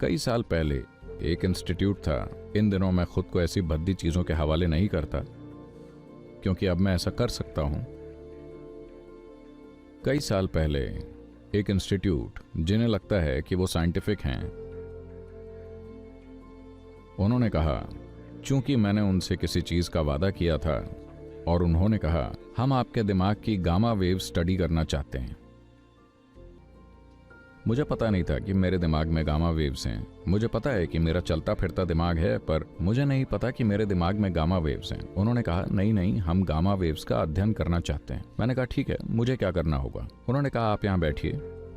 कई साल पहले एक इंस्टीट्यूट था। इन दिनों मैं खुद को ऐसी भद्दी चीज़ों के हवाले नहीं करता, क्योंकि अब मैं ऐसा कर सकता हूं। कई साल पहले एक इंस्टीट्यूट, जिन्हें लगता है कि वो साइंटिफिक हैं, उन्होंने कहा, चूंकि मैंने उनसे किसी चीज़ का वादा किया था और उन्होंने कहा, हम आपके दिमाग की गामा वेव स्टडी करना चाहते हैं। मुझे पता नहीं था कि मेरे दिमाग में गामा वेव्स हैं। मुझे पता है कि मेरा चलता फिरता दिमाग है, पर मुझे नहीं पता कि मेरे दिमाग में गामा वेव्स हैं। उन्होंने कहा, नहीं नहीं, हम गामा वेव्स का अध्ययन करना चाहते हैं। मैंने कहा, ठीक है, मुझे क्या करना होगा? उन्होंने कहा, आप यहाँ बैठिए,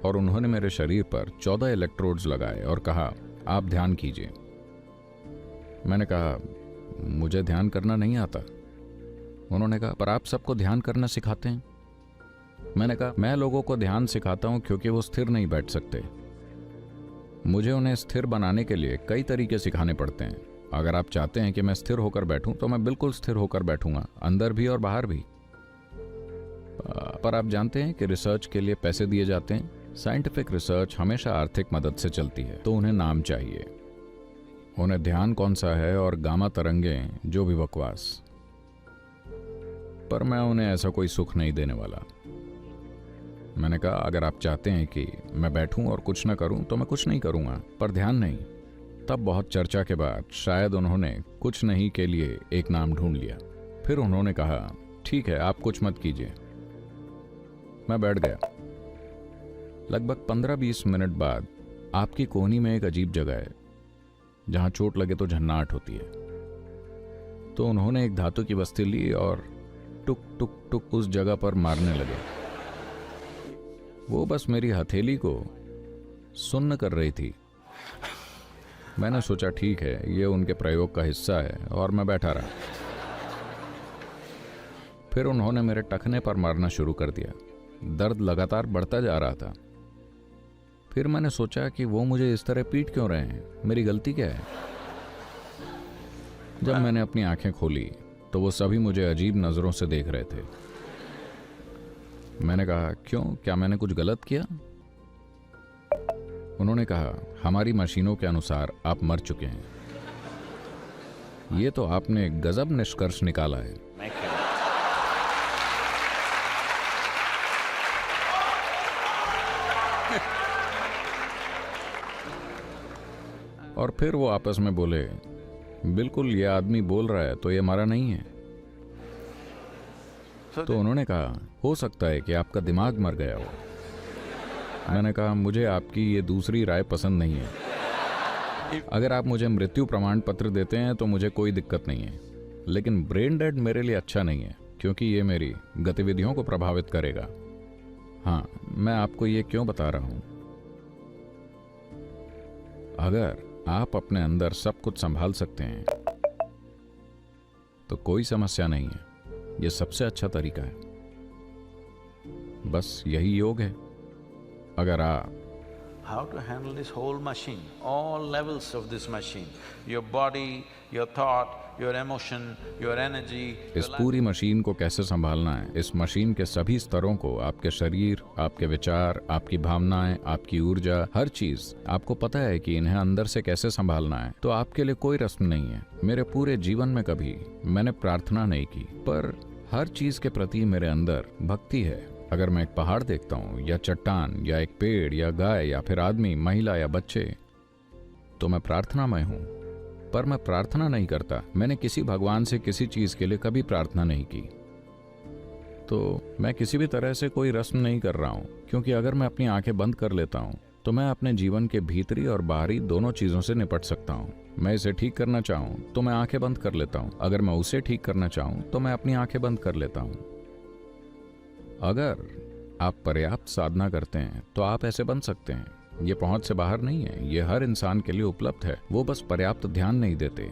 और उन्होंने मेरे शरीर पर 14 इलेक्ट्रोड्स लगाए और कहा, आप ध्यान कीजिए। मैंने कहा, मुझे ध्यान करना नहीं आता। उन्होंने कहा, पर आप सबको ध्यान करना सिखाते हैं। मैंने कहा, मैं लोगों को ध्यान सिखाता हूं क्योंकि वो स्थिर नहीं बैठ सकते। मुझे उन्हें स्थिर बनाने के लिए कई तरीके सिखाने पड़ते हैं। अगर आप चाहते हैं कि मैं स्थिर होकर बैठूं तो मैं बिल्कुल स्थिर होकर बैठूंगा, अंदर भी और बाहर भी। पर आप जानते हैं कि रिसर्च के लिए पैसे दिए जाते हैं। साइंटिफिक रिसर्च हमेशा आर्थिक मदद से चलती है, तो उन्हें नाम चाहिए। उन्हें ध्यान कौन सा है और गामा तरंगें, जो भी बकवास। पर मैं उन्हें ऐसा कोई सुख नहीं देने वाला। मैंने कहा, अगर आप चाहते हैं कि मैं बैठूं और कुछ न करूं तो मैं कुछ नहीं करूंगा, पर ध्यान नहीं। तब बहुत चर्चा के बाद शायद उन्होंने कुछ नहीं के लिए एक नाम ढूंढ लिया। फिर उन्होंने कहा, ठीक है, आप कुछ मत कीजिए। मैं बैठ गया। लगभग 15-20 मिनट बाद आपकी कोहनी में एक अजीब जगह है जहां चोट लगे तो झन्नाहट होती है। तो उन्होंने एक धातु की बस्ती ली और टुक टुक टुक उस जगह पर मारने लगे। वो बस मेरी हथेली को सुन्न कर रही थी। मैंने सोचा, ठीक है, ये उनके प्रयोग का हिस्सा है, और मैं बैठा रहा। फिर उन्होंने मेरे टखने पर मारना शुरू कर दिया। दर्द लगातार बढ़ता जा रहा था। फिर मैंने सोचा कि वो मुझे इस तरह पीट क्यों रहे हैं, मेरी गलती क्या है? जब मैंने अपनी आंखें खोली तो वो सभी मुझे अजीब नजरों से देख रहे थे। मैंने कहा, क्यों, क्या मैंने कुछ गलत किया? उन्होंने कहा, हमारी मशीनों के अनुसार आप मर चुके हैं। ये तो आपने गजब निष्कर्ष निकाला है। और फिर वो आपस में बोले, बिल्कुल, ये आदमी बोल रहा है तो ये मरा नहीं है। तो उन्होंने कहा, हो सकता है कि आपका दिमाग मर गया हो। मैंने कहा, मुझे आपकी ये दूसरी राय पसंद नहीं है। अगर आप मुझे मृत्यु प्रमाण पत्र देते हैं तो मुझे कोई दिक्कत नहीं है, लेकिन ब्रेन डेड मेरे लिए अच्छा नहीं है, क्योंकि ये मेरी गतिविधियों को प्रभावित करेगा। हाँ, मैं आपको ये क्यों बता रहा हूं? अगर आप अपने अंदर सब कुछ संभाल सकते हैं तो कोई समस्या नहीं है। यह सबसे अच्छा तरीका है। बस यही योग है। अगर आप how to handle this whole machine, all levels of this machine, your body, your thought, your emotion, your energy, इस पूरी मशीन को कैसे संभालना है, इस मशीन के सभी स्तरों को, आपके शरीर, आपके विचार, आपकी भावनाएं, आपकी ऊर्जा, हर चीज आपको पता है कि इन्हें अंदर से कैसे संभालना है, तो आपके लिए कोई रस्म नहीं है। मेरे पूरे जीवन में कभी मैंने प्रार्थना नहीं की, पर हर चीज के प्रति मेरे अंदर भक्ति है। अगर मैं एक पहाड़ देखता हूँ, या चट्टान, या एक पेड़, या गाय, या फिर आदमी, महिला या बच्चे, तो मैं प्रार्थनामय हूँ। पर मैं प्रार्थना नहीं करता। मैंने किसी भगवान से किसी चीज के लिए कभी प्रार्थना नहीं की। तो मैं किसी भी तरह से कोई रस्म नहीं कर रहा हूँ, क्योंकि अगर मैं अपनी आंखें बंद कर लेता हूँ तो मैं अपने जीवन के भीतरी और बाहरी दोनों चीजों से निपट सकता हूँ। मैं इसे ठीक करना चाहूँ तो मैं आंखें बंद कर लेता हूँ। अगर मैं उसे ठीक करना चाहूँ तो मैं अपनी आंखें बंद कर लेता हूँ। अगर आप पर्याप्त साधना करते हैं तो आप ऐसे बन सकते हैं। ये पहुंच से बाहर नहीं है, ये हर इंसान के लिए उपलब्ध है। वो बस पर्याप्त ध्यान नहीं देते।